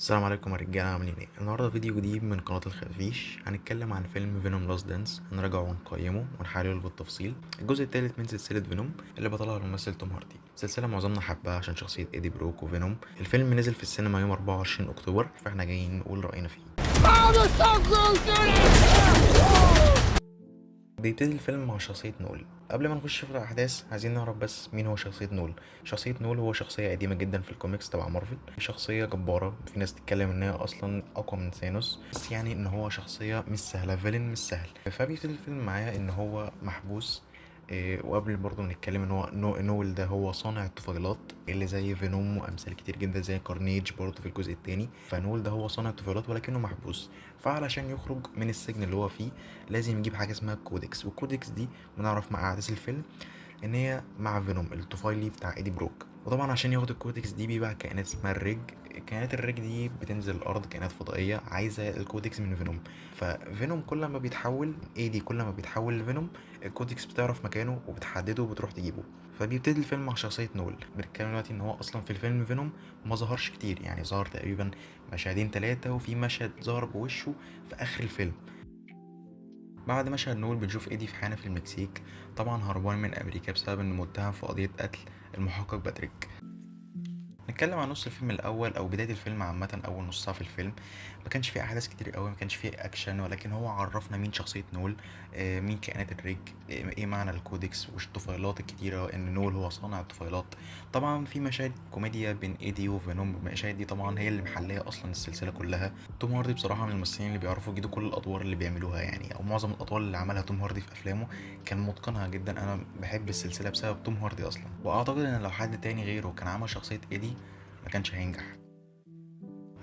السلام عليكم يا رجاله، عاملين ايه؟ النهارده فيديو جديد من قناه الخفيش. هنتكلم عن فيلم فينوم لاست دانس، هنراجعه ونقيمه ونحلله بالتفصيل. الجزء الثالث من سلسله فينوم اللي بطلها الممثل توم هاردي، سلسله معظمنا حبها عشان شخصيه ايدي بروك وفينوم. الفيلم نزل في السينما يوم 24 اكتوبر، فاحنا جايين نقول راينا فيه. بيبتدي الفيلم مع شخصية نول. قبل ما نخش في الأحداث عايزين نعرف بس مين هو شخصية نول. شخصية نول هو شخصية قديمة جدا في الكوميكس تبع مارفل، شخصية جبارة، في ناس تتكلم إن هي أصلا أقوى من ثانوس، بس يعني إن هو شخصية مش سهلة، فيلن مش سهل. فبيبتدي الفيلم معاه إن هو محبوس. وقبل برضه نتكلم ان هو نول ده هو صانع الطفيلات اللي زي فينوم وامثال كتير جدا زي كارنيج برضه في الجزء الثاني. فنول ده هو صانع الطفيلات ولكنه محبوس، فعلشان يخرج من السجن اللي هو فيه لازم يجيب حاجه اسمها كودكس. والكودكس دي بنعرف مع احداث الفيلم ان هي مع فينوم الطفيلي بتاع ايدي بروك. وطبعا عشان ياخد الكودكس دي بيبقى كائنات اسمها الريج. كائنات الريج دي بتنزل الارض، كائنات فضائيه عايزه الكودكس من فينوم. ففينوم كل ما بيتحول، ايدي كل ما بيتحول لفينوم، الكودكس بتعرف مكانه وبتحدده وبتروح تجيبه. فبيبتدي الفيلم مع شخصيه نول. بنتكلم دلوقتي ان هو اصلا في الفيلم فينوم ما ظهرش كتير، يعني ظهر تقريبا مشهدين ثلاثه، وفي مشهد ظهر بوشه في اخر الفيلم. بعد مشهد نول بنشوف ايدي في حانة في المكسيك، طبعا هربان من امريكا بسبب انه متهم في قضية قتل المحقق باتريك. نتكلم عن نص الفيلم الاول او بدايه الفيلم عامه. اول نص ساعه في الفيلم ما كانش فيه احداث كتير قوي، ما كانش فيه اكشن، ولكن هو عرفنا مين شخصيه نول، مين كائنات الريج، ايه معنى الكودكس والطفيلات الكتيره، ان نول هو صانع الطفيلات. طبعا في مشاهد كوميديا بين ايدي وفينوم، المشاهد دي طبعا هي اللي محليه اصلا السلسله كلها. توم هاردي بصراحه من الممثلين اللي بيعرفوا يجيدوا كل الادوار اللي بيعملوها، يعني او معظم الادوار اللي عملها توم هاردي في افلامه كان متقنها جدا. انا بحب السلسله بسبب توم هاردي اصلا، واعتقد ان لو حد تاني غيره كان عمل شخصيه ايدي ما كانش هينجح.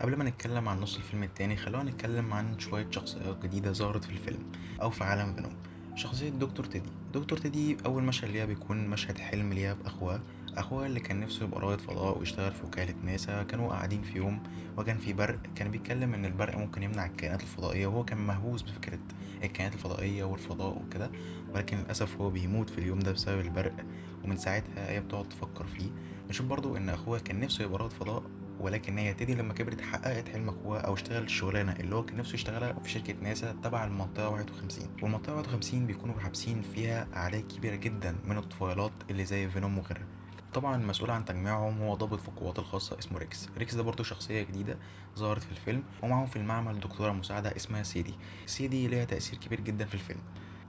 قبل ما نتكلم عن نص الفيلم التاني خلونا نتكلم عن شوية شخصيات جديدة ظهرت في الفيلم أو في عالم فينوم. شخصية دكتور تيدي. دكتور تيدي أول مشهد ليها بيكون مشهد حلم ليها بأخوها. أخوها اللي كان نفسه يبقى رائد فضاء ويشتغل في وكالة ناسا. كانوا قاعدين في يوم وكان في برق، كان بيتكلم إن البرق ممكن يمنع الكائنات الفضائية، وهو كان مهووس بفكرة الكائنات الفضائية والفضاء وكده. ولكن للأسف هو بيموت في اليوم ده بسبب البرق، ومن ساعتها هي بتقعد تفكر فيه. نشوف برضو إن أخوها كان نفسه يبقى رائد فضاء، ولكن هي تيدي لما كبرت حققت حلم اخوها او اشتغل الشغلانه اللي هو كان نفسه يشتغلها في شركه ناسا تبع المنطقه 51. والمنطقه 51 بيكونوا حابسين فيها اعداد كبيره جدا من الطفيلات اللي زي فينوم وغيرها. طبعا المسؤول عن تجميعهم هو ضابط في القوات الخاصة اسمه ريكس. ريكس ده برضه شخصية جديدة ظهرت في الفيلم، ومعاهم في المعمل دكتورة مساعدة اسمها سيدي. سيدي ليها تأثير كبير جدا في الفيلم.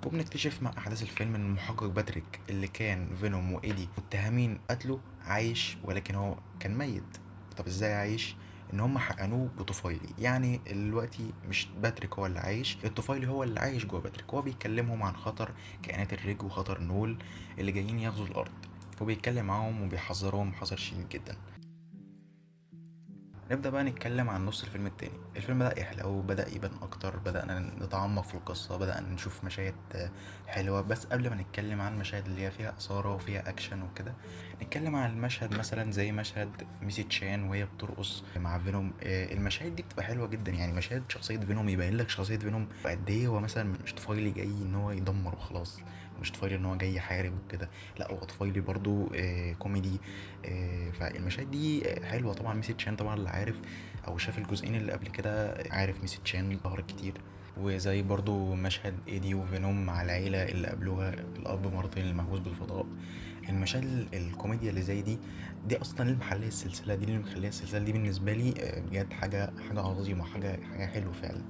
وبنكتشف مع أحداث الفيلم إن المحقق باتريك اللي كان فينوم وإيدي متهمين قتله عايش، ولكن هو كان ميت. طب ازاي عايش؟ ان هم حقنوه بطفيلي، يعني دلوقتي مش باتريك هو اللي عايش، الطفيلي هو اللي عايش جوه باتريك. هو بيكلمهم عن خطر كائنات الريج وخطر نول اللي جايين يغزوا الارض، وبيتكلم معاهم وبيحذرهم حذر شديد جدا. نبدأ بقى نتكلم عن نص الفيلم التاني. الفيلم بدأ يحلى وبدأ يبان أكتر، بدأنا نتعمق في القصة، بدأنا نشوف مشاهد حلوة. بس قبل ما نتكلم عن المشاهد اللي هي فيها إثارة وفيها أكشن وكده، نتكلم عن المشهد مثلا زي مشهد ميسي تشان وهي بترقص مع فينوم. المشاهد دي بتبقى حلوة جدا، يعني مشاهد شخصية فينوم يبين لك شخصية فينوم قد إيه هو مثلا مش طفيلي جاي إن هو يدمر وخلاص، مش طفيلي إن هو جاي يحارب وكده، لا هو طفيلي برضو كوميدي. فالمشاهد دي حلوه. طبعا ميسي تشان طبعا اللي عارف او شاف الجزئين اللي قبل كده عارف ميسي تشان ظهرت كتير. وزي برضو مشهد ايدي وفينوم مع العيلة اللي قابلوها، الأب مرتين المهووس بالفضاء. المشاهد الكوميديا اللي زي دي، دي أصلا اللي محلية السلسلة، دي اللي مخليها السلسلة دي بالنسبة لي بجد حاجة عظيمة، حاجة حلوة فعلا.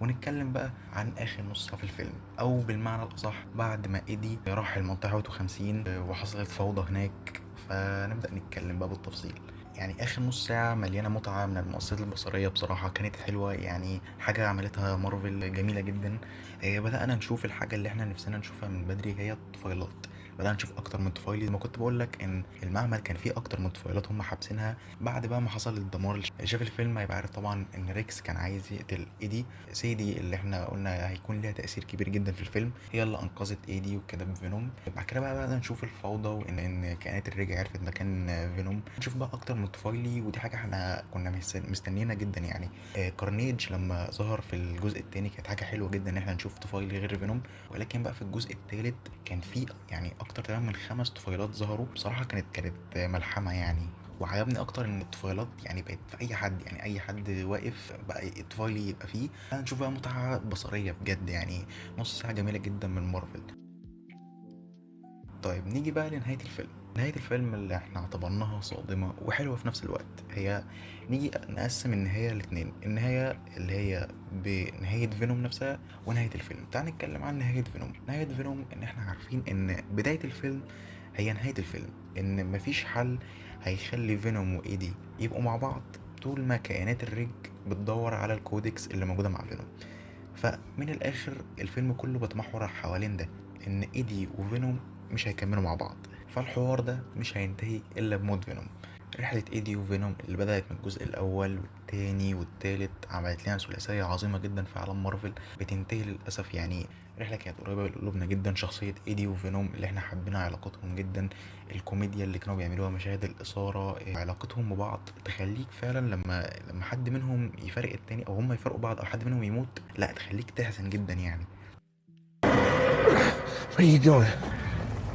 ونتكلم بقى عن اخر نص ساعه في الفيلم، او بالمعنى الاصح بعد ما ايدي راح المنطقه 51 وحصلت فوضى هناك. فنبدا نتكلم بقى بالتفصيل. يعني اخر نص ساعه مليانه متعه من المؤثرات البصريه، بصراحه كانت حلوه، يعني حاجه عملتها مارفل جميله جدا. بدانا نشوف الحاجه اللي احنا نفسنا نشوفها من بدري، هي الطفيلات. بدأنا نشوف أكتر من طفيلي، زي ما كنت بقول لك إن المعمل كان فيه أكتر من طفيلات هم حابسينها. بعد بقى ما حصل الدمار، اللي شاف الفيلم هيبقى عارف طبعا إن ريكس كان عايز يقتل إيدي. سيدي اللي احنا قلنا هيكون ليها تأثير كبير جدا في الفيلم هي اللي أنقذت إيدي وكده بفينوم. بعد كده بقى بدأنا نشوف الفوضى، وإن كائنات الرجع عرفت مكان فينوم. نشوف بقى أكتر من طفيلي، ودي حاجة احنا كنا مستنيينها جدا يعني. كارنيج لما ظهر في الجزء التاني كانت حاجة حلوة جدا إن احنا نشوف طفيلي غير فينوم. ولكن بقى في الجزء التالت كان في يعني أكتر تمام من 5 طفيلات ظهروا. بصراحة كانت ملحمة يعني. وعجبني اكتر ان الطفيلات يعني بقت في اي حد، يعني اي حد واقف بقى الطفيلي يبقى فيه. هنشوف بقى متعة بصرية بجد يعني. نص ساعة جميلة جدا من مارفل. طيب نيجي بقى لنهاية الفيلم. نهاية الفيلم اللي احنا اعتبرناها صادمة وحلوة في نفس الوقت، هي نيجي نقسم النهاية لاتنين. النهاية اللي هي بنهاية فينوم نفسها ونهاية الفيلم. تعال نتكلم عن نهاية فينوم. نهاية فينوم ان احنا عارفين ان بداية الفيلم هي نهاية الفيلم، ان مفيش حل هيخلي فينوم وايدي يبقوا مع بعض طول ما كائنات الريج بتدور على الكودكس اللي موجودة مع فينوم. فمن الاخر الفيلم كله بيتمحور حوالين ده، ان ايدي وفينوم مش هيكملوا مع بعض، فالحوار ده مش هينتهي الا بموت فينوم. رحلة ايدي وفينوم اللي بدأت من الجزء الأول والتاني والتالت عملت لنا ثلاثية عظيمة جدا في عالم مارفل، بتنتهي للأسف يعني. رحلة كانت قريبة لقلوبنا جدا، شخصية ايدي وفينوم اللي احنا حبينا علاقتهم جدا، الكوميديا اللي كانوا بيعملوها، مشاهد الإثارة، علاقتهم ببعض تخليك فعلا لما حد منهم يفارق التاني أو هما يفارقوا بعض أو حد منهم يموت، لا تخليك تحزن جدا يعني. What are you doing?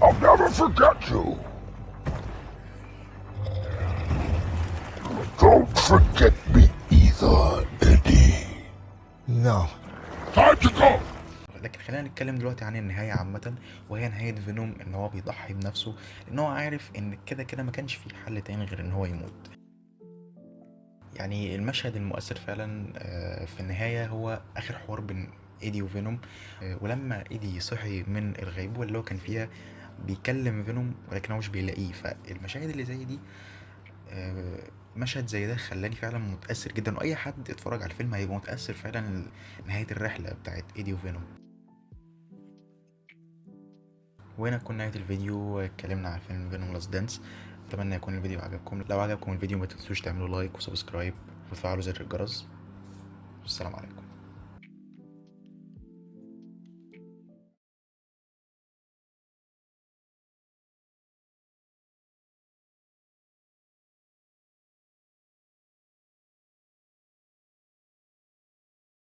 I'll never forget you. Don't forget me either, Eddie. No. Time to go. لكن خلينا نتكلم دلوقتي عن النهاية عامة، وهي نهاية فينوم ان هو بيضحي بنفسه لان هو عارف ان كده كده ما كانش فيه حل تاني غير ان هو يموت. يعني المشهد المؤثر فعلا في النهاية هو اخر حوار بين ايدي وفينوم. ولما ايدي صحي من الغيبوبة اللي هو كان فيها بيكلم فينوم ولكن هو مش بيلاقيه. فالمشاهد اللي زي دي مشهد زي ده خلاني فعلا متأثر جدا، واي حد اتفرج على الفيلم هيبقى متأثر فعلا نهاية الرحلة بتاعت ايدي وفينوم. وهنا تكون نهاية الفيديو، اتكلمنا عن فيلم فينوم لاست دانس. اتمنى يكون الفيديو عجبكم. لو عجبكم الفيديو ما تنسوش تعملوا لايك وسبسكرايب وتفعلوا زر الجرس. والسلام عليكم.